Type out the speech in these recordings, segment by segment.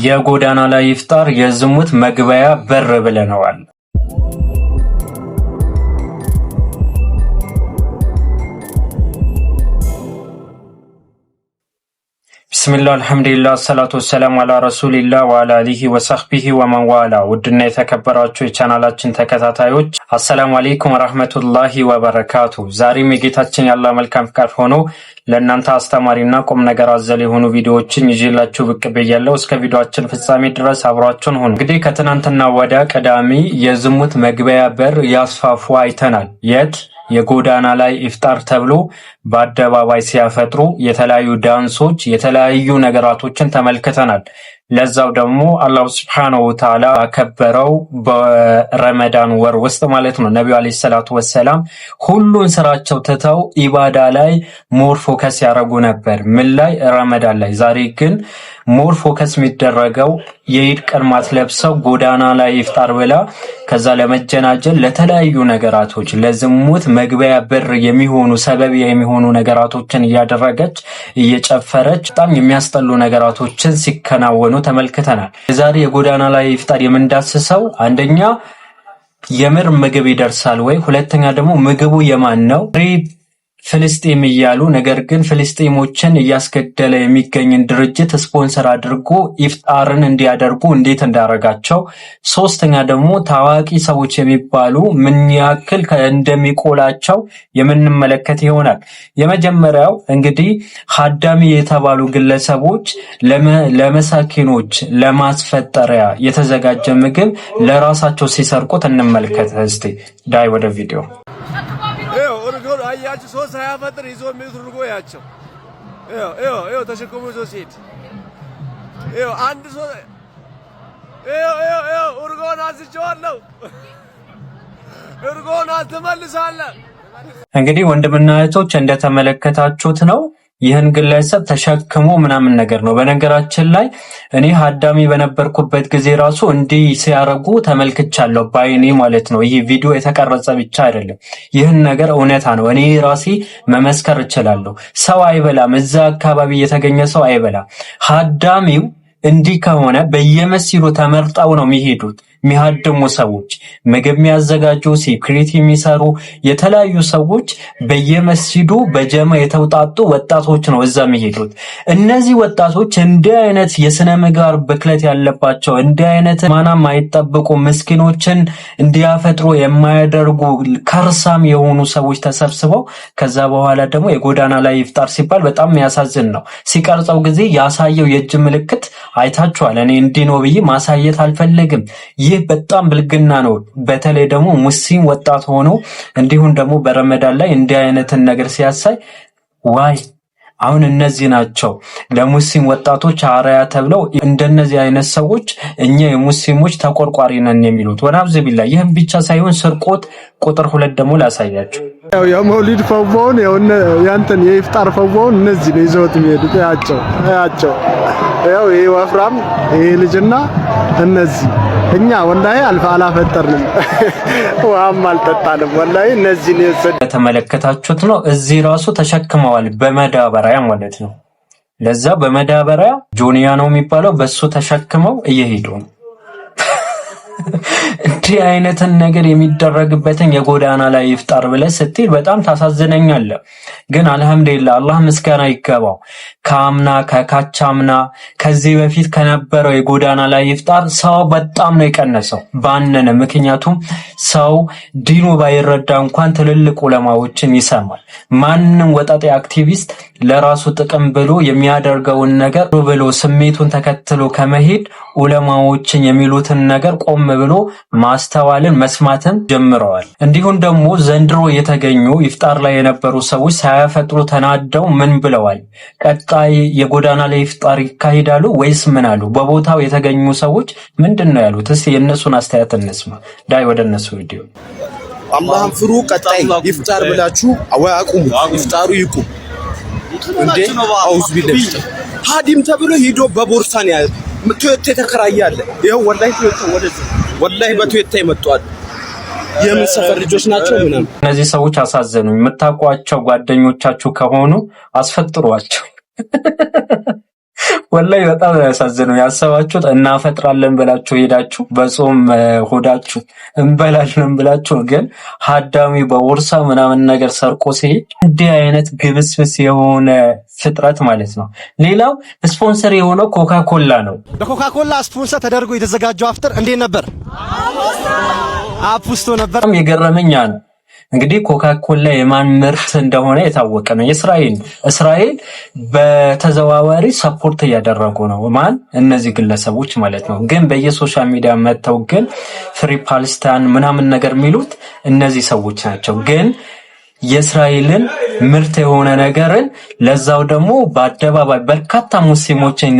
የጎዳና ላይ ኢፍጣር የዝሙት መግቢያ በር ብለነዋል። ቢስሚላህ አልሐምዱሊላህ ሰላቱ ወሰላሙ አላ ረሱሊላህ ወአላ አሊሂ ወሰህቢሂ ወመንዋላ። ውድና የተከበራችሁ የቻናላችን ተከታታዮች አሰላሙ አለይኩም ወራህመቱላሂ ወበረካቱ። ዛሬም የጌታችን ያላህ መልካም ፍቃድ ሆኖ ለእናንተ አስተማሪና ቁም ነገር አዘል የሆኑ ቪዲዮዎችን ይዤላችሁ ብቅ ብያለሁ። እስከ ቪዲዮአችን ፍጻሜ ድረስ አብራችሁን ሁኑ። እንግዲህ ከትናንትና ወዲያ ቅዳሜ የዝሙት መግቢያ በር ያስፋፉ አይተናል። የት? የጎዳና ላይ ኢፍጣር ተብሎ በአደባባይ ሲያፈጥሩ የተለያዩ ዳንሶች፣ የተለያዩ ነገራቶችን ተመልክተናል። ለዛው ደግሞ አላህ Subhanahu Wa Ta'ala አከበረው በረመዳን ወር ውስጥ ማለት ነው። ነብዩ አለይሂ ሰላቱ ወሰላም ሁሉን ስራቸው ትተው ኢባዳ ላይ ሞር ፎከስ ያደርጉ ነበር። ምን ላይ? ረመዳን ላይ። ዛሬ ግን ሞር ፎከስ የሚደረገው የኢድ ቀን ማትለብሰው ጎዳና ላይ ኢፍጣር ብላ ከዛ ለመጀናጀል ለተለያዩ ነገራቶች ለዝሙት መግቢያ በር የሚሆኑ ሰበብ የሚሆኑ ነገራቶችን እያደረገች እየጨፈረች በጣም የሚያስጠሉ ነገራቶችን ሲከናወኑ ተመልክተናል። ዛሬ የጎዳና ላይ ኢፍጣር የምንዳስሰው አንደኛ የምር ምግብ ይደርሳል ወይ፣ ሁለተኛ ደግሞ ምግቡ የማን ነው፣ ፍልስጤም እያሉ ነገር ግን ፍልስጤሞችን እያስገደለ የሚገኝን ድርጅት ስፖንሰር አድርጎ ኢፍጣርን እንዲያደርጉ እንዴት እንዳረጋቸው፣ ሶስተኛ ደግሞ ታዋቂ ሰዎች የሚባሉ ምን ያክል እንደሚቆላቸው የምንመለከት ይሆናል። የመጀመሪያው እንግዲህ ሀዳሚ የተባሉ ግለሰቦች ለመሳኪኖች ለማስፈጠሪያ የተዘጋጀ ምግብ ለራሳቸው ሲሰርቁት እንመልከት። እስቲ ዳይ ወደ ቪዲዮ ያቺ ሶስት ሳያፈጥር ይዞ የሚትርጎ ያቸው ይሄ ተሸክሞ ይዞ ሲሄድ ይሄ አንድ ሶ ይሄ እርጎን አዝጨዋለሁ እርጎን አትመልሳለህ። እንግዲህ ወንድምና እህቶች እንደተመለከታችሁት ነው። ይህን ግለሰብ ተሸክሞ ምናምን ነገር ነው። በነገራችን ላይ እኔ ሀዳሚ በነበርኩበት ጊዜ ራሱ እንዲህ ሲያረጉ ተመልክቻለሁ ባይኔ ማለት ነው። ይህ ቪዲዮ የተቀረጸ ብቻ አይደለም፣ ይህን ነገር እውነታ ነው። እኔ ራሴ መመስከር እችላለሁ። ሰው አይበላም፣ እዛ አካባቢ የተገኘ ሰው አይበላም። ሀዳሚው እንዲህ ከሆነ በየመስጊዱ ተመርጠው ነው የሚሄዱት የሚያድሙ ሰዎች፣ ምግብ የሚያዘጋጁ፣ ሴኩሪቲ የሚሰሩ የተለያዩ ሰዎች በየመስጊዱ በጀማ የተውጣጡ ወጣቶች ነው እዛ የሚሄዱት። እነዚህ ወጣቶች እንዲህ አይነት የስነ ምግባር ብክለት ያለባቸው እንዲህ አይነት ማናም አይጠብቁ ምስኪኖችን እንዲያፈጥሩ የማያደርጉ ከርሳም የሆኑ ሰዎች ተሰብስበው ከዛ በኋላ ደግሞ የጎዳና ላይ ኢፍጣር ሲባል በጣም የሚያሳዝን ነው። ሲቀርጸው ጊዜ ያሳየው የእጅ ምልክት አይታችኋል። እኔ እንዲህ ነው ብዬ ማሳየት አልፈልግም። ይህ በጣም ብልግና ነው። በተለይ ደግሞ ሙስሊም ወጣት ሆኖ እንዲሁም ደግሞ በረመዳን ላይ እንዲህ አይነትን ነገር ሲያሳይ ዋይ! አሁን እነዚህ ናቸው ለሙስሊም ወጣቶች አራያ ተብለው እንደነዚህ አይነት ሰዎች እኛ የሙስሊሞች ተቆርቋሪ ነን የሚሉት ወናብዝ ቢላ። ይህም ብቻ ሳይሆን ስርቆት ቁጥር 2 ደግሞ ላሳያችሁ። ያው የመውሊድ ፈውውን ያንተን የኢፍጣር ፈውውን እነዚህ ነው ይዘውት የሚሄዱት። ያቸው ያው ይሄ ወፍራም ይሄ ልጅና እነዚህ እኛ ወላሂ አላፈጠርንም ወአም አልጠጣንም። ወላሂ እነዚህ ነው ተመለከታችሁት ነው። እዚህ ራሱ ተሸክመዋል በመዳበሪያ ማለት ነው። ለዛ በመዳበሪያ ጆንያ ነው የሚባለው በሱ ተሸክመው እየሄዱ ነው። እንዲህ አይነትን ነገር የሚደረግበትን የጎዳና ላይ ኢፍጣር ብለህ ስትል በጣም ታሳዝነኛለህ። ግን አልহামዱሊላህ አላህ ምስጋና ይገባው። ካምና ከካቻምና ከዚህ በፊት ከነበረው የጎዳና ላይ ኢፍጣር ሰው በጣም ነው የቀነሰው ባነነ። ምክንያቱም ሰው ዲኑ ባይረዳ እንኳን ትልልቅ ዑለማዎችን ይሰማል። ማንንም ወጣጤ አክቲቪስት ለራሱ ጥቅም ብሎ የሚያደርገውን ነገር ብሎ ስሜቱን ተከትሎ ከመሄድ ዑለማዎችን የሚሉትን ነገር ቆም ብሎ ማስተዋልን መስማትን ጀምረዋል። እንዲሁም ደግሞ ዘንድሮ የተገኙ ኢፍጣር ላይ የነበሩ ሰዎች ሳያፈጥሩ ተናደው ምን ብለዋል? ቀጣይ የጎዳና ላይ ኢፍጣር ይካሄዳሉ ወይስ ምን አሉ? በቦታው የተገኙ ሰዎች ምንድነው ያሉት? እስቲ የነሱን አስተያየት እንስማ። ዳይ ወደ እነሱ ቪዲዮ። አላህን ፍሩ። ቀጣይ ኢፍጣር ብላችሁ ወይ አቁሙ፣ ኢፍጣሩ ይቁም እንዴ! አውዝ ቢለሽ ሀዲም ተብሎ ሂዶ በቦርሳን ያ ቶዮታ ተከራያለ። ይሄው ወላሂ በቶዮታ ይመጣሉ። የምን ሰፈር ልጆች ናቸው ምናምን። እነዚህ ሰዎች አሳዘኑኝ። የምታውቋቸው ጓደኞቻችሁ ከሆኑ አስፈጥሯቸው። ወላሂ በጣም ያሳዝነው። ያሰባችሁት እናፈጥራለን ብላችሁ ሄዳችሁ በጾም ሆዳችሁ እንበላለን ብላችሁ ግን ሀዳሚ በቦርሳ ምናምን ነገር ሰርቆ ሲሄድ እንዲህ አይነት ግብስብስ የሆነ ፍጥረት ማለት ነው። ሌላው ስፖንሰር የሆነው ኮካኮላ ነው። በኮካኮላ ስፖንሰር ተደርጎ የተዘጋጀው አፍጥር እንዴት ነበር? አፑስቶ ነበር። የገረመኝ ነው እንግዲህ ኮካኮላ የማን ምርት እንደሆነ የታወቀ ነው። እስራኤል በተዘዋዋሪ ሰፖርት እያደረጉ ነው። ማን? እነዚህ ግለሰቦች ማለት ነው። ግን በየሶሻል ሚዲያ መተው ግን ፍሪ ፓለስታይን ምናምን ነገር የሚሉት እነዚህ ሰዎች ናቸው። ግን የእስራኤልን ምርት የሆነ ነገርን ለዛው ደግሞ በአደባባይ በርካታ ሙስሊሞችን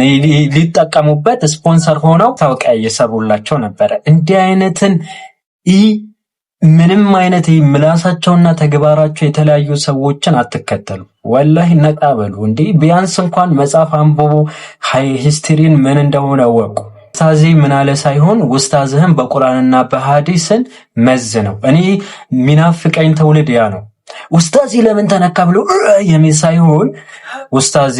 ሊጠቀሙበት ስፖንሰር ሆነው ታውቂያ እየሰሩላቸው ነበረ። እንዲህ አይነትን ምንም አይነት ምላሳቸውና ተግባራቸው የተለያዩ ሰዎችን አትከተሉ። ወላሂ ነቃ በሉ እንዴ! ቢያንስ እንኳን መጽሐፍ አንብቡ፣ ሂስትሪን ምን እንደሆነ ወቁ። ኡስታዚ ምን አለ ሳይሆን ኡስታዝህን በቁርአንና በሐዲስን መዝነው። እኔ ሚናፍቀኝ ትውልድ ያ ነው። ኡስታዚ ለምን ተነካ ብሎ የሚል ሳይሆን ኡስታዚ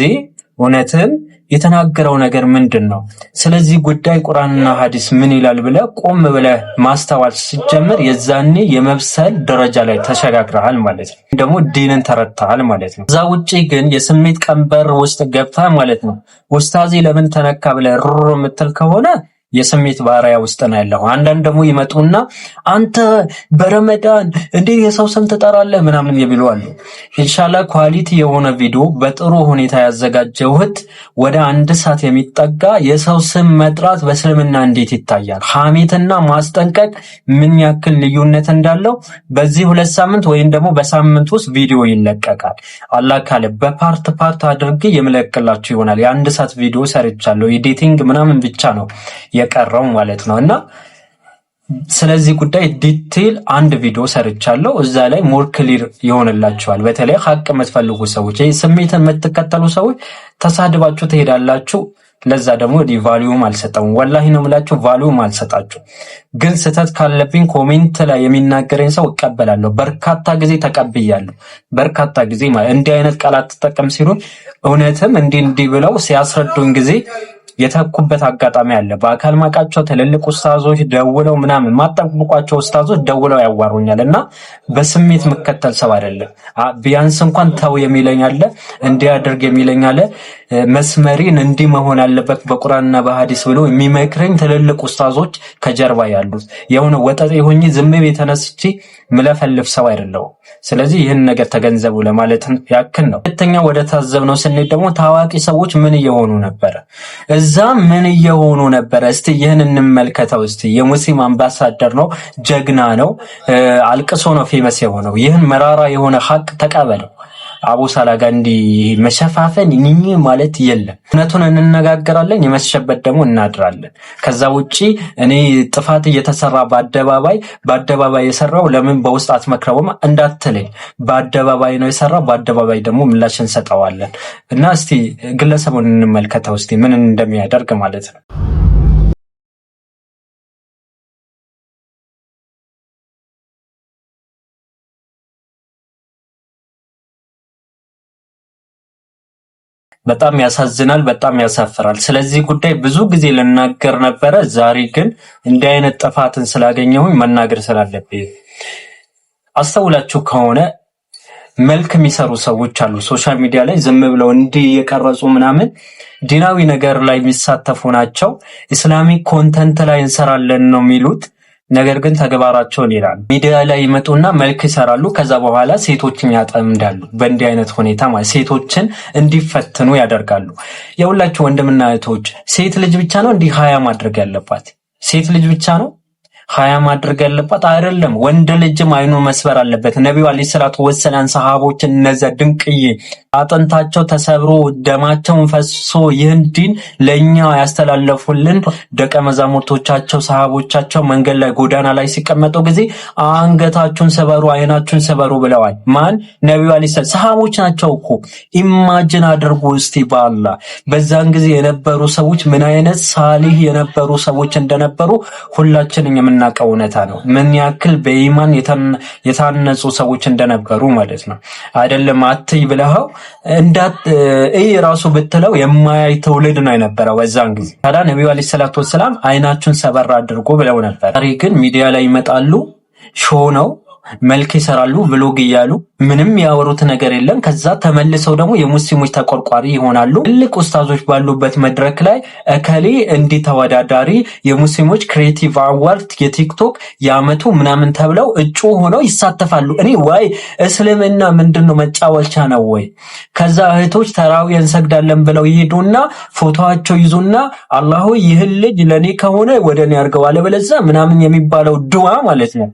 እውነትን የተናገረው ነገር ምንድነው? ስለዚህ ጉዳይ ቁርአንና ሐዲስ ምን ይላል ብለህ ቆም ብለህ ማስተዋል ሲጀምር የዛኔ የመብሰል ደረጃ ላይ ተሸጋግረሃል ማለት ነው። ደግሞ ዲንን ተረድተሃል ማለት ነው። እዛ ውጪ ግን የስሜት ቀንበር ውስጥ ገብተህ ማለት ነው ኡስታዚ ለምን ተነካ ብለህ ሩር የምትል ከሆነ የስሜት ባሪያ ውስጥ ነው ያለው። አንዳንድ ደግሞ ይመጡና አንተ በረመዳን እንዴ የሰው ስም ትጠራለህ ምናምን የሚሉ አሉ። ኢንሻአላህ ኳሊቲ የሆነ ቪዲዮ በጥሩ ሁኔታ ያዘጋጀሁት ወደ 1 ሰዓት የሚጠጋ የሰው ስም መጥራት በእስልምና እንዴት ይታያል፣ ሐሜትና ማስጠንቀቅ ምን ያክል ልዩነት እንዳለው በዚህ 2 ሳምንት ወይም ደግሞ በሳምንት ውስጥ ቪዲዮ ይለቀቃል። አላህ ካለ በፓርት አድርጌ የምለቅላችሁ ይሆናል። የ1 ሰዓት ቪዲዮ ሰርቻለሁ። ኤዲቲንግ ምናምን ብቻ ነው የቀረው ማለት ነው። እና ስለዚህ ጉዳይ ዲቴል አንድ ቪዲዮ ሰርቻለሁ። እዛ ላይ ሞር ክሊር ይሆንላችኋል። በተለይ ሀቅ የምትፈልጉ ሰዎች፣ ስሜትን የምትከተሉ ሰዎች ተሳድባችሁ ትሄዳላችሁ። ለዛ ደግሞ ቫልዩም አልሰጠውም። ወላሂ ነው የምላችሁ፣ ቫልዩም አልሰጣችሁ። ግን ስህተት ካለብኝ ኮሜንት ላይ የሚናገረኝ ሰው እቀበላለሁ። በርካታ ጊዜ ተቀብያለሁ። በርካታ ጊዜ እንዲህ አይነት ቃላት ተጠቀም ሲሉን እውነትም እንዲህ ብለው ሲያስረዱን ጊዜ የተኩበት አጋጣሚ አለ። በአካል ማቃቸው ትልልቅ ኡስታዞች ደውለው ምናምን ማጠብቋቸው ኡስታዞች ደውለው ያዋሩኛል። እና በስሜት መከተል ሰው አይደለም። ቢያንስ እንኳን ተው የሚለኝ አለ፣ እንዲያደርግ የሚለኝ አለ፣ መስመሪን እንዲህ መሆን አለበት በቁርአንና በሐዲስ ብሎ የሚመክረኝ ትልልቅ ኡስታዞች ከጀርባ ያሉት የሆነ ወጠጤ ሆኜ ዝም ብዬ ተነስቼ ምለፈልፍ ሰው አይደለም። ስለዚህ ይህን ነገር ተገንዘቡ ለማለት ያክል ነው። ሁለተኛ ወደ ታዘብነው ስንሄድ ደግሞ ታዋቂ ሰዎች ምን እየሆኑ ነበር? እዛ ምን እየሆኑ ነበር? እስቲ ይህን እንመልከተው። እስቲ የሙስሊም አምባሳደር ነው፣ ጀግና ነው፣ አልቅሶ ነው ፌመስ የሆነው። ይህን መራራ የሆነ ሀቅ ተቀበለው። አቡ ሰላጋ እንዲህ መሸፋፈን ንኝ ማለት የለም። እውነቱን እንነጋገራለን፣ የመሸበት ደግሞ እናድራለን። ከዛ ውጪ እኔ ጥፋት እየተሰራ በአደባባይ የሰራው ለምን በውስጥ አትመክረውም እንዳትለኝ፣ በአደባባይ ነው የሰራው፣ በአደባባይ ደግሞ ምላሽ እንሰጠዋለን። እና እስቲ ግለሰቡን እንመልከተው እስቲ ምን እንደሚያደርግ ማለት ነው። በጣም ያሳዝናል፣ በጣም ያሳፍራል። ስለዚህ ጉዳይ ብዙ ጊዜ ልናገር ነበረ። ዛሬ ግን እንዲህ አይነት ጥፋትን ስላገኘሁኝ መናገር ስላለብኝ። አስተውላችሁ ከሆነ መልክ የሚሰሩ ሰዎች አሉ ሶሻል ሚዲያ ላይ ዝም ብለው እንዲህ የቀረጹ ምናምን ዲናዊ ነገር ላይ የሚሳተፉ ናቸው። ኢስላሚክ ኮንተንት ላይ እንሰራለን ነው የሚሉት። ነገር ግን ተግባራቸውን ይላሉ። ሚዲያ ላይ ይመጡና መልክ ይሰራሉ። ከዛ በኋላ ሴቶችን ያጠምዳሉ። በእንዲህ አይነት ሁኔታ ማለት ሴቶችን እንዲፈትኑ ያደርጋሉ። የሁላችሁ ወንድምና እህቶች ሴት ልጅ ብቻ ነው እንዲህ ሀያ ማድረግ ያለባት? ሴት ልጅ ብቻ ነው ሀያ ማድረግ ያለባት? አይደለም። ወንድ ልጅም አይኑ መስበር አለበት። ነብዩ አለይሂ ሰላቱ ወሰላም ሰሃቦችን እነዛ ድንቅዬ አጥንታቸው ተሰብሮ ደማቸውን ፈሶ ይህን ዲን ለኛ ያስተላለፉልን ደቀ መዛሙርቶቻቸው ሰሃቦቻቸው መንገድ ላይ ጎዳና ላይ ሲቀመጡ ጊዜ አንገታችሁን ሰበሩ፣ አይናችሁን ሰበሩ ብለዋል። ማን? ነብዩ አለይሂ ሰላቱ ሰሃቦች ናቸው እኮ። ኢማጂን አድርጉ እስቲ በአላህ በዛን ጊዜ የነበሩ ሰዎች ምን አይነት ሳሊህ የነበሩ ሰዎች እንደነበሩ ሁላችንም የምናውቀው እውነታ ነው። ምን ያክል በኢማን የታነጹ ሰዎች እንደነበሩ ማለት ነው። አይደለም አትይ ብለኸው ራሱ ብትለው የማያይ ትውልድ ነው የነበረው በዛን ጊዜ። ታዲያ ነብዩ አለይሂ ሰላቱ ወሰላም አይናችሁን ሰበር አድርጎ ብለው ነበር። ዛሬ ግን ሚዲያ ላይ ይመጣሉ፣ ሾው ነው፣ መልክ ይሰራሉ፣ ብሎግ እያሉ ምንም ያወሩት ነገር የለም። ከዛ ተመልሰው ደግሞ የሙስሊሞች ተቆርቋሪ ይሆናሉ። ትልቅ ኡስታዞች ባሉበት መድረክ ላይ እከሌ እንዲህ ተወዳዳሪ የሙስሊሞች ክሬቲቭ አዋርድ የቲክቶክ የአመቱ ምናምን ተብለው እጩ ሆነው ይሳተፋሉ። እኔ ወይ እስልምና ምንድነው መጫወቻ ነው ወይ? ከዛ እህቶች ተራዊ እንሰግዳለን ብለው ይሄዱና ፎቶአቸው ይዙና አላሁ ይህን ልጅ ለኔ ከሆነ ወደኔ ያርገው አለበለዚያ ምናምን የሚባለው ዱዓ ማለት ነው።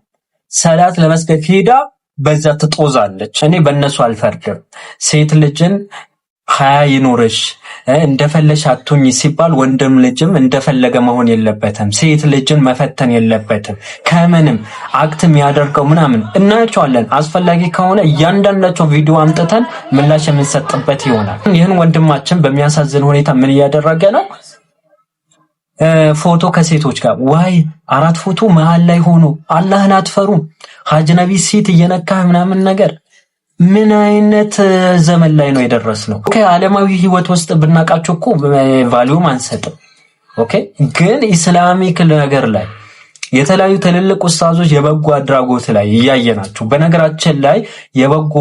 ሰላት ለመስገድ ሄዳ በዛ ትጦዛለች። እኔ በእነሱ አልፈርድም። ሴት ልጅን ሀያ ይኖርሽ እንደፈለሽ አትሁኝ ሲባል ወንድም ልጅም እንደፈለገ መሆን የለበትም። ሴት ልጅን መፈተን የለበትም። ከምንም አክት የሚያደርገው ምናምን እናያቸዋለን። አስፈላጊ ከሆነ እያንዳንዳቸው ቪዲዮ አምጥተን ምላሽ የምንሰጥበት ይሆናል። ይህን ወንድማችን በሚያሳዝን ሁኔታ ምን እያደረገ ነው? ፎቶ ከሴቶች ጋር ዋይ 4 ፎቶ መሃል ላይ ሆኖ አላህን አትፈሩም? አጅነቢ ሴት እየነካህ ምናምን ነገር ምን አይነት ዘመን ላይ ነው የደረስነው? ኦኬ ዓለማዊ ህይወት ውስጥ ብናቃቸው እኮ ቫልዩም አንሰጥም። ኦኬ ግን ኢስላሚክ ነገር ላይ የተለያዩ ትልልቅ ኡስታዞች የበጎ አድራጎት ላይ እያየናችሁ። በነገራችን ላይ የበጎ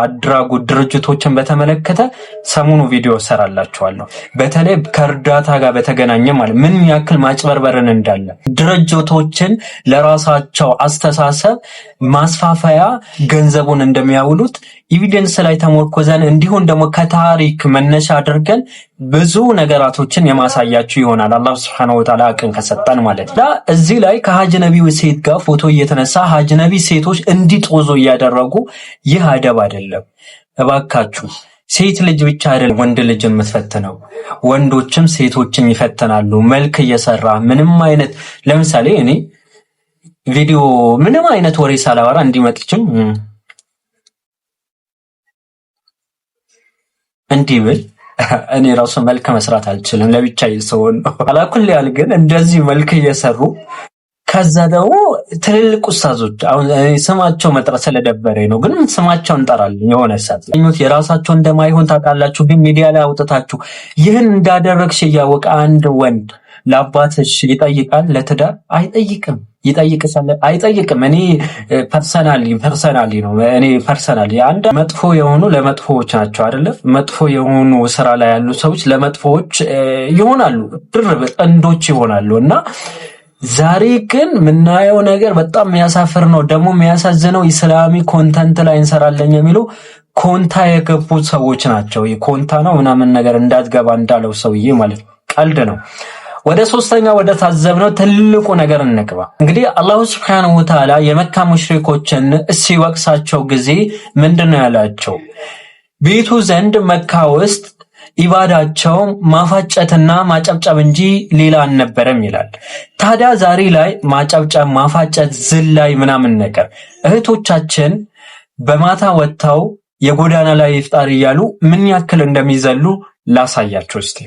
አድራጎት ድርጅቶችን በተመለከተ ሰሞኑ ቪዲዮ ሰራላችኋለሁ። በተለይ ከእርዳታ ጋር በተገናኘ ማለት ምን ያክል ማጭበርበርን እንዳለ ድርጅቶችን ለራሳቸው አስተሳሰብ ማስፋፋያ ገንዘቡን እንደሚያውሉት ኤቪደንስ ላይ ተመርኮዘን እንዲሁም ደግሞ ከታሪክ መነሻ አድርገን ብዙ ነገራቶችን የማሳያችሁ ይሆናል። አላህ Subhanahu Wa Ta'ala አቅን ከሰጠን ማለት ነው። እዚህ ላይ ከሀጅነቢው ሴት ጋር ፎቶ እየተነሳ ሀጅነቢ ሴቶች እንዲጦዙ እያደረጉ ይህ አደብ አይደለም። እባካችሁ ሴት ልጅ ብቻ አይደለም ወንድ ልጅ የምትፈትነው፣ ወንዶችም ሴቶችን ይፈተናሉ። መልክ እየሰራ ምንም አይነት ለምሳሌ እኔ ቪዲዮ ምንም አይነት ወሬ ሳላወራ እንዲመጥችም እንዲብል እኔ ራሱ መልክ መስራት አልችልም። ለብቻዬ ሰው ነው አላኩል ያል ግን እንደዚህ መልክ እየሰሩ ከዛ ደግሞ ትልልቅ ኡስታዞች አሁን ስማቸው መጥራት ስለደበረኝ ነው፣ ግን ስማቸው እንጠራለን። የሆነ ሰዓት የራሳቸው እንደማይሆን ታውቃላችሁ፣ ግን ሚዲያ ላይ አውጥታችሁ ይህን እንዳደረግሽ እያወቀ አንድ ወንድ ለአባትሽ ይጠይቃል? ለትዳር አይጠይቅም። ይጠይቅሻል? አይጠይቅም። እኔ ፐርሰናሊ ነው እኔ ፐርሰናሊ አንድ መጥፎ የሆኑ ለመጥፎዎች ናቸው አይደለ? መጥፎ የሆኑ ስራ ላይ ያሉ ሰዎች ለመጥፎዎች ይሆናሉ፣ ድርብ ጥንዶች ይሆናሉ። እና ዛሬ ግን የምናየው ነገር በጣም የሚያሳፍር ነው። ደግሞ የሚያሳዝነው ኢስላሚ ኮንተንት ላይ እንሰራለን የሚሉ ኮንታ የገቡ ሰዎች ናቸው። ኮንታ ነው ምናምን ነገር እንዳትገባ እንዳለው ሰውዬ ማለት ነው። ቀልድ ነው። ወደ ሶስተኛው ወደ ታዘብነው ትልቁ ነገር እንግባ። እንግዲህ አላሁ Subhanahu Wa Ta'ala የመካ ሙሽሪኮችን ሲወቅሳቸው ጊዜ ምንድነው ያላቸው? ቤቱ ዘንድ መካ ውስጥ ኢባዳቸው ማፋጨትና ማጨብጨብ እንጂ ሌላ አልነበረም ይላል። ታዲያ ዛሬ ላይ ማጨብጨብ፣ ማፋጨት፣ ዝላይ ምናምን ነገር እህቶቻችን በማታ ወጥተው የጎዳና ላይ ኢፍጣር እያሉ ምን ያክል እንደሚዘሉ ላሳያችሁ እስቲ።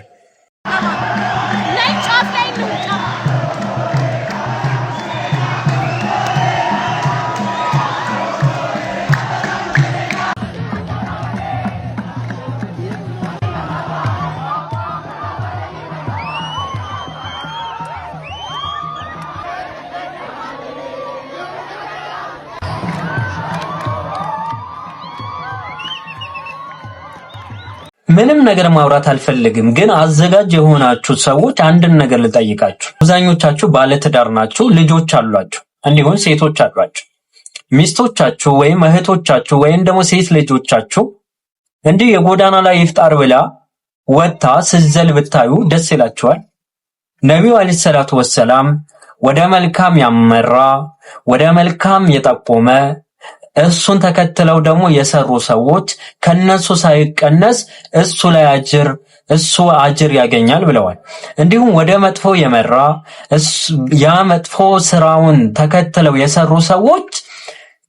ምንም ነገር ማውራት አልፈልግም፣ ግን አዘጋጅ የሆናችሁ ሰዎች አንድን ነገር ልጠይቃችሁ። አብዛኞቻችሁ ባለትዳር ናችሁ፣ ልጆች አሏችሁ፣ እንዲሁም ሴቶች አሏችሁ። ሚስቶቻችሁ ወይም እህቶቻችሁ ወይም ደግሞ ሴት ልጆቻችሁ እንዲህ የጎዳና ላይ ኢፍጣር ብላ ወጣ ስዘል ብታዩ ደስ ይላችኋል? ነብዩ አለይሂ ሰላቱ ወሰላም ወደ መልካም ያመራ ወደ መልካም የጠቆመ እሱን ተከትለው ደግሞ የሰሩ ሰዎች ከነሱ ሳይቀነስ እሱ ላይ አጅር ያገኛል ብለዋል። እንዲሁም ወደ መጥፎ የመራ ያ መጥፎ ስራውን ተከትለው የሰሩ ሰዎች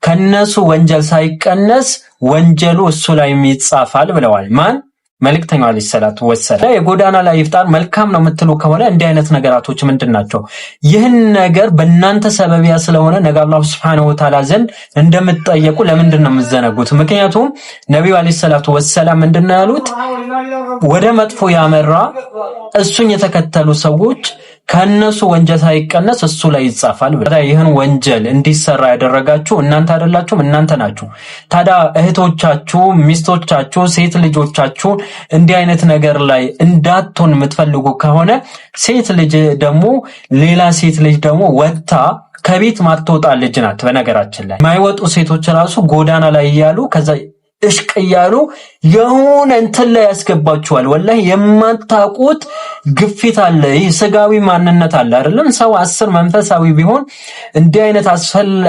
ከነሱ ወንጀል ሳይቀነስ ወንጀሉ እሱ ላይ ይጻፋል ብለዋል። ማን? መልእክተኛው አለይሂ ሰላቱ ወሰለም የጎዳና ላይ ኢፍጣር መልካም ነው የምትሉ ከሆነ እንዲህ አይነት ነገራቶች ምንድናቸው? ይህን ነገር በእናንተ ሰበቢያ ስለሆነ ነገ አላህ Subhanahu Wa Ta'ala ዘንድ እንደምትጠየቁ ለምንድን ነው የምትዘነጉት? ምክንያቱም ነብዩ አለይሂ ሰላቱ ወሰለም ምንድነው ያሉት? ወደ መጥፎ ያመራ እሱን የተከተሉ ሰዎች ከነሱ ወንጀል ሳይቀነስ እሱ ላይ ይጻፋል። ታዲያ ይህን ወንጀል እንዲሰራ ያደረጋችሁ እናንተ አይደላችሁም? እናንተ ናችሁ። ታዲያ እህቶቻችሁ፣ ሚስቶቻችሁ፣ ሴት ልጆቻችሁ እንዲህ አይነት ነገር ላይ እንዳትሆን የምትፈልጉ ከሆነ ሴት ልጅ ደግሞ ሌላ ሴት ልጅ ደግሞ ወጣ ከቤት ማትወጣ ልጅ ናት። በነገራችን ላይ ማይወጡ ሴቶች ራሱ ጎዳና ላይ እያሉ ከዛ እሽቅ እያሉ የሆነ እንትን ላይ ያስገባችኋል። ወላሂ የማታውቁት ግፊት አለ። ይህ ስጋዊ ማንነት አለ አይደለም? ሰው 10 መንፈሳዊ ቢሆን እንዲህ አይነት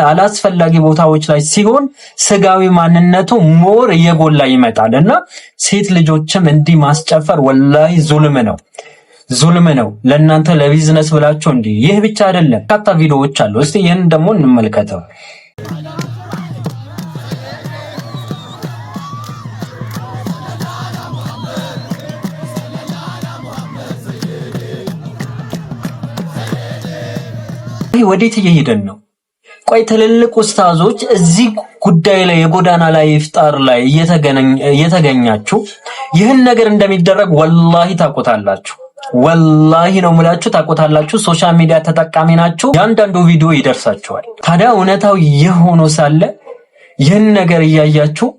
አላስፈላጊ ቦታዎች ላይ ሲሆን ስጋዊ ማንነቱ ሞር እየጎላ ይመጣልና ሴት ልጆችም እንዲህ ማስጨፈር ወላሂ ዙልም ነው። ለእናንተ ለቢዝነስ ብላችሁ እንዲህ። ይህ ብቻ አይደለም፣ በርካታ ቪዲዮዎች አሉ። እስቲ ይህን ደግሞ እንመልከተው። ወዴት እየሄድን ነው? ቆይ ትልልቅ ኡስታዞች እዚህ ጉዳይ ላይ የጎዳና ላይ ኢፍጣር ላይ እየተገኛችሁ ይህን ነገር እንደሚደረግ ወላሂ ታቆታላችሁ። ወላሂ ነው የምላችሁ፣ ታቆታላችሁ። ሶሻል ሚዲያ ተጠቃሚ ናችሁ። ያንዳንዱ ቪዲዮ ይደርሳችኋል። ታዲያ እውነታው ይህ ሆኖ ሳለ ይህን ነገር እያያችሁ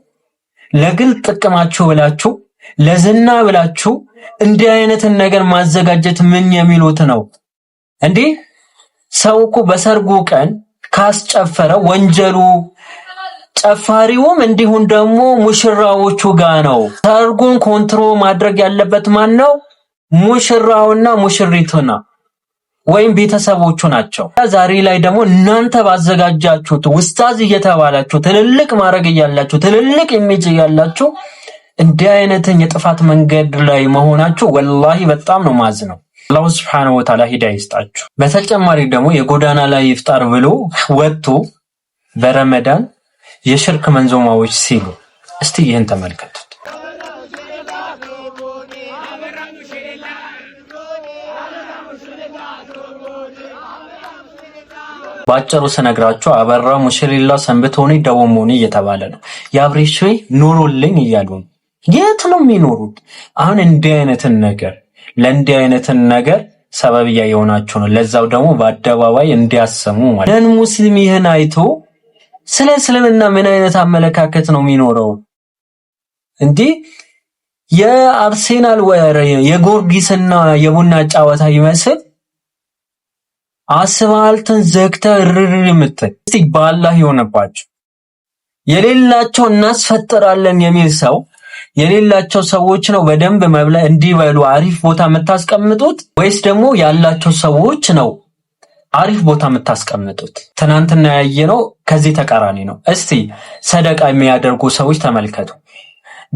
ለግል ጥቅማችሁ ብላችሁ ለዝና ብላችሁ እንዲህ አይነትን ነገር ማዘጋጀት ምን የሚሉት ነው እንዴ? ሰው እኮ በሰርጉ ቀን ካስጨፈረ ወንጀሉ ጨፋሪውም እንዲሁም ደግሞ ሙሽራዎቹ ጋር ነው። ሰርጉን ኮንትሮል ማድረግ ያለበት ማን ነው? ሙሽራውና ሙሽሪቱና ወይም ቤተሰቦቹ ናቸው። ዛሬ ላይ ደግሞ እናንተ ባዘጋጃችሁት ኡስታዝ እየተባላችሁ ትልልቅ ማድረግ እያላችሁ ትልልቅ ኢሜጅ እያላችሁ እንዲህ አይነትን የጥፋት መንገድ ላይ መሆናችሁ ወላሂ በጣም ነው ማዝነው። አላህ Subhanahu Wa Ta'ala ሂዳያ ይስጣችሁ። በተጨማሪ ደግሞ የጎዳና ላይ ኢፍጣር ብሎ ወጥቶ በረመዳን የሽርክ መንዞማዎች ሲሉ እስቲ ይህን ተመልከቱት። ባጭሩ ስነግራችሁ አበራ ሙሽሪላ ሰንብቶኒ ደወሞኒ እየተባለ ነው። የአብሬሽ ኑሮልኝ እያሉ ነው። የት ነው የሚኖሩት? አሁን እንዲህ አይነትን ነገር ለእንዲህ አይነትን ነገር ሰበብያ የሆናችሁ ነው። ለዛው ደግሞ በአደባባይ እንዲያሰሙ ማለት ነው። ሙስሊም ይህን አይቶ ስለ እስልምና ምን አይነት አመለካከት ነው የሚኖረው? እንዲህ የአርሴናል ወሬ የጎርጊስና የቡና ጨዋታ ይመስል አስፋልትን ዘግተህ ርር የምትል እስቲ በአላህ ይሆነባችሁ። የሌላቸው እናስፈጥራለን የሚል ሰው የሌላቸው ሰዎች ነው በደንብ መብላ እንዲበሉ አሪፍ ቦታ የምታስቀምጡት ወይስ ደግሞ ያላቸው ሰዎች ነው አሪፍ ቦታ የምታስቀምጡት? ትናንትና ያየነው ከዚህ ተቃራኒ ነው። እስቲ ሰደቃ የሚያደርጉ ሰዎች ተመልከቱ።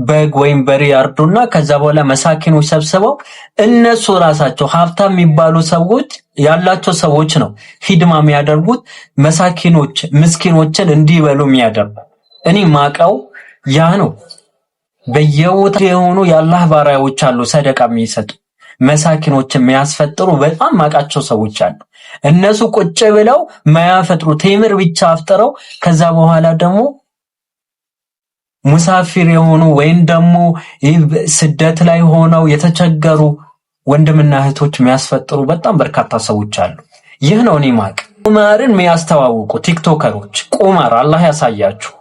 በግ ወይም በሬ ያርዱና ከዛ በኋላ መሳኪኖች ሰብስበው እነሱ ራሳቸው ሀብታም የሚባሉ ሰዎች ያላቸው ሰዎች ነው ሂድማ የሚያደርጉት መሳኪኖች ምስኪኖችን እንዲበሉ የሚያደርጉ። እኔ ማቀው ያ ነው። በየቦታው የሆኑ የአላህ ባሪያዎች አሉ ሰደቃ የሚሰጡ መሳኪኖችን የሚያስፈጥሩ በጣም ማቃቸው ሰዎች አሉ። እነሱ ቁጭ ብለው ማያፈጥሩ ቴምር ብቻ አፍጥረው ከዛ በኋላ ደግሞ ሙሳፊር የሆኑ ወይም ደግሞ ስደት ላይ ሆነው የተቸገሩ ወንድምና እህቶች የሚያስፈጥሩ በጣም በርካታ ሰዎች አሉ። ይህ ነው እኔ ማቅ። ቁማርን የሚያስተዋውቁ ቲክቶከሮች ቁማር አላህ ያሳያችሁ።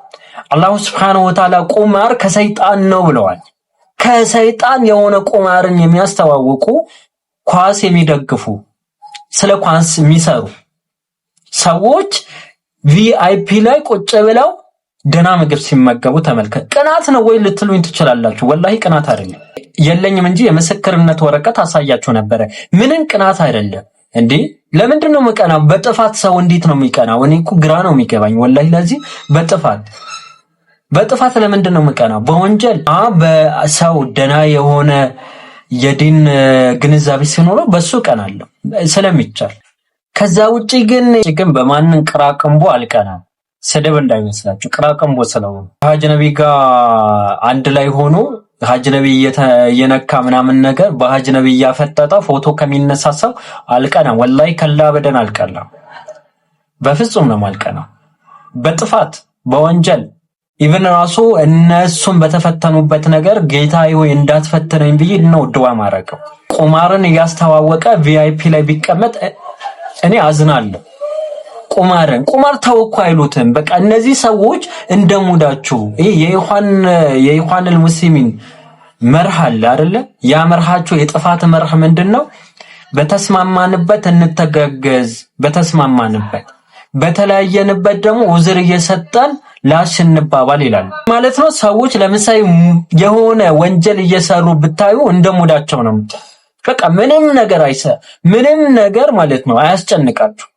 አላህ Subhanahu Wa Ta'ala ቁማር ከሰይጣን ነው ብለዋል። ከሰይጣን የሆነ ቁማርን የሚያስተዋውቁ ኳስ የሚደግፉ ስለ ኳስ የሚሰሩ ሰዎች ቪአይፒ ላይ ቁጭ ብለው ደና ምግብ ሲመገቡ ተመልከት። ቅናት ነው ወይ ልትሉኝ ትችላላችሁ። ወላሂ ቅናት አይደለም። የለኝም እንጂ የምስክርነት ወረቀት አሳያችሁ ነበር። ምንን ቅናት አይደለም እንዴ? ለምንድን ነው መቀናው? በጥፋት ሰው እንዴት ነው የሚቀናው? እኔ እኮ ግራ ነው የሚገባኝ ወላሂ። ለዚህ በጥፋት ለምንድን ነው መቀናው? በወንጀል በሰው ደና የሆነ የዲን ግንዛቤ ሲኖረው በሱ ቀናለሁ ስለሚቻል። ከዛ ውጪ ግን በማንን ቅራቅንቦ አልቀናም። ስድብ እንዳይመስላችሁ ቅራቅንቦ ስለሆነ ሀጅ ነቢ ጋር አንድ ላይ ሆኖ ሀጅ ነብይ እየነካ ምናምን ነገር በሀጅ ነብይ ያፈጠጠ ፎቶ ከሚነሳሰው አልቀናም። ወላሂ ከላ በደን አልቀናም። በፍጹም ነው ማልቀናም። በጥፋት በወንጀል ኢቭን ራሱ እነሱን በተፈተኑበት ነገር ጌታዬ ሆይ እንዳትፈትነኝ ብዬ ነው ዱዓ ማረገው። ቁማርን እያስተዋወቀ ቪአይፒ ላይ ቢቀመጥ እኔ አዝናለሁ። ቁማር ተወኩ አይሉትም። በቃ እነዚህ ሰዎች እንደሙዳችሁ የኢኽዋኑል ሙስሊሚን መርህ አለ አይደለ? ያ መርሃቸው የጥፋት መርህ ምንድነው? በተስማማንበት እንተጋገዝ፣ በተስማማንበት በተለያየንበት ደግሞ ውዝር እየሰጠን ላሽ እንባባል ይላል ማለት ነው። ሰዎች ለምሳሌ የሆነ ወንጀል እየሰሩ ብታዩ እንደሙዳቸው ነው። በቃ ምንም ነገር ማለት ነው አያስጨንቃችሁ።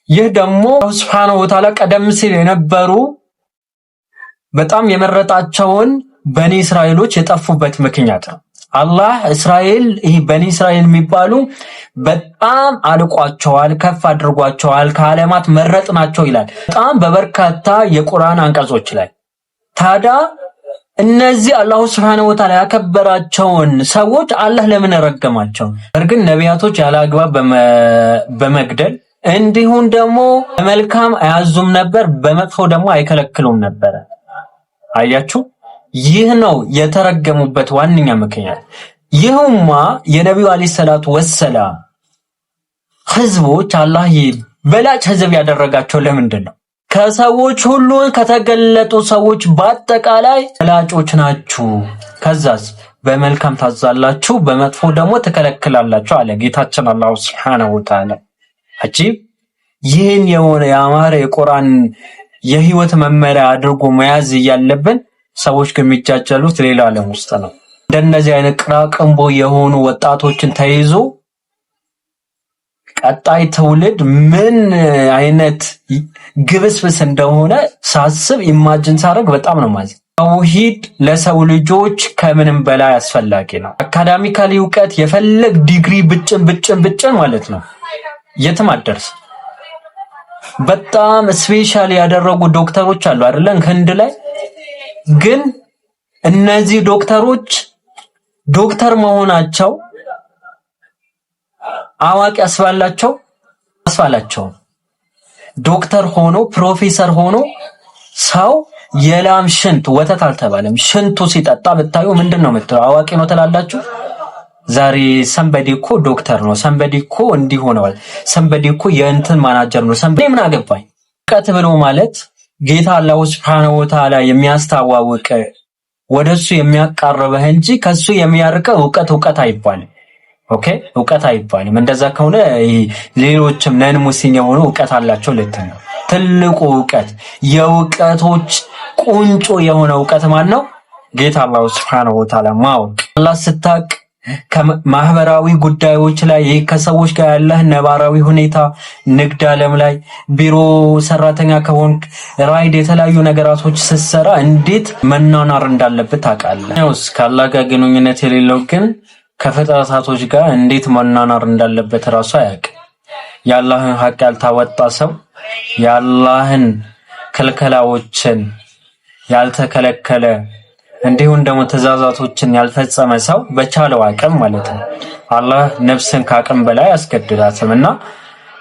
ይህ ደግሞ ሱብሃነሁ ወተዓላ ቀደም ሲል የነበሩ በጣም የመረጣቸውን በኒ እስራኤሎች የጠፉበት ምክንያት ነው። አላህ በኒ እስራኤል የሚባሉ በጣም አልቋቸዋል፣ ከፍ አድርጓቸዋል፣ ከዓለማት መረጥናቸው ይላል በጣም በበርካታ የቁርአን አንቀጾች ላይ። ታዲያ እነዚህ አላሁ ሱብሃነሁ ወተዓላ ያከበራቸውን ሰዎች አላህ ለምን ረገማቸው? በርግጥ ነቢያቶች ያለ አግባብ በመግደል እንዲሁም ደግሞ በመልካም አያዙም ነበር፣ በመጥፎ ደግሞ አይከለክሉም ነበር። አያችሁ፣ ይህ ነው የተረገሙበት ዋነኛ ምክንያት። ይህማ የነቢዩ አለይሂ ሰላቱ ወሰላም ህዝቦች አላህ በላጭ ህዝብ ያደረጋቸው ለምንድን ነው? ከሰዎች ሁሉ ከተገለጡ ሰዎች በአጠቃላይ በላጮች ናችሁ። ከዛስ በመልካም ታዛላችሁ፣ በመጥፎ ደግሞ ትከለክላላችሁ አለ ጌታችን አላሁ ሱብሓነሁ ወተዓላ። አጂብ! ይህን የሆነ ያማረ የቁርአን የህይወት መመሪያ አድርጎ መያዝ እያለብን ሰዎች ከሚጃጀሉት ሌላ ዓለም ውስጥ ነው። እንደነዚህ አይነት ቅራቅንቦ የሆኑ ወጣቶችን ተይዞ ቀጣይ ትውልድ ምን አይነት ግብስብስ እንደሆነ ሳስብ ኢማጂን ሳደርግ በጣም ነው ማለት። ተውሂድ ለሰው ልጆች ከምንም በላይ አስፈላጊ ነው። አካዳሚካሊ እውቀት የፈለግ ዲግሪ ብጭን ማለት ነው የትም አደርስ። በጣም ስፔሻል ያደረጉ ዶክተሮች አሉ አይደለም ህንድ ላይ። ግን እነዚህ ዶክተሮች ዶክተር መሆናቸው አዋቂ አስባላቸው። ዶክተር ሆኖ ፕሮፌሰር ሆኖ ሰው የላም ሽንት ወተት አልተባለም ሽንቱ ሲጠጣ ብታዩ ምንድነው የምትለው? አዋቂ ነው ትላላችሁ። ዛሬ ሰንበዲ እኮ ዶክተር ነው፣ ሰንበዲ እኮ እንዲህ ሆነዋል፣ ሰንበዲ እኮ የእንትን ማናጀር ነው፣ ሰንበዲ ምን አገባኝ። እውቀት ብሎ ማለት ጌታ አላሁ ሱብሓነሁ ወተዓላ የሚያስተዋውቅ ወደሱ የሚያቃርበህ እንጂ ከሱ የሚያርቀው እውቀት አይባልም። ኦኬ፣ እውቀት አይባልም። እንደዛ ከሆነ ሌሎችም ነን ሙስሊም የሆኑ እውቀት አላቸው ልትል ነው። ትልቁ እውቀት የእውቀቶች ቁንጮ የሆነ እውቀት ማን ነው? ጌታ አላሁ ሱብሓነሁ ወተዓላ ማወቅ። አላህ ስታቅ ከማህበራዊ ጉዳዮች ላይ ከሰዎች ጋር ያለህ ነባራዊ ሁኔታ፣ ንግድ ዓለም ላይ ቢሮ ሰራተኛ ከሆንክ ራይድ የተለያዩ ነገራቶች ስትሰራ እንዴት መናናር እንዳለበት ታውቃለህ። ነውስ ከአላህ ጋር ግንኙነት የሌለው ግን ከፍጥረታቶች ጋር እንዴት መናናር እንዳለበት ራሱ አያውቅም። የአላህን ሐቅ ያልታወጣ ሰው የአላህን ክልከላዎችን ያልተከለከለ እንዲሁም ደግሞ ትእዛዛቶችን ያልፈጸመ ሰው በቻለው አቅም ማለት ነው አላህ ነፍስን ከአቅም በላይ አስገድዳትምና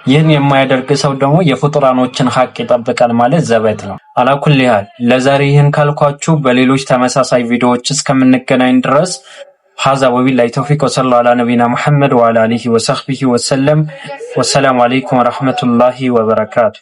ይህን የማያደርግ ሰው ደግሞ የፍጡራኖችን ሐቅ ይጠብቃል ማለት ዘበት ነው። አላኩል ይሃል ለዛሬ ይህን ካልኳችሁ በሌሎች ተመሳሳይ ቪዲዮዎች እስከምንገናኝ ድረስ ሀዛ ወቢላሂ ተውፊቅ ወሰለላሁ ዐላ ነቢና ሙሐመድ ወዐላ አሊሂ ወሰህቢሂ ወሰለም። ወሰላሙ አለይኩም ወራህመቱላሂ ወበረካቱ።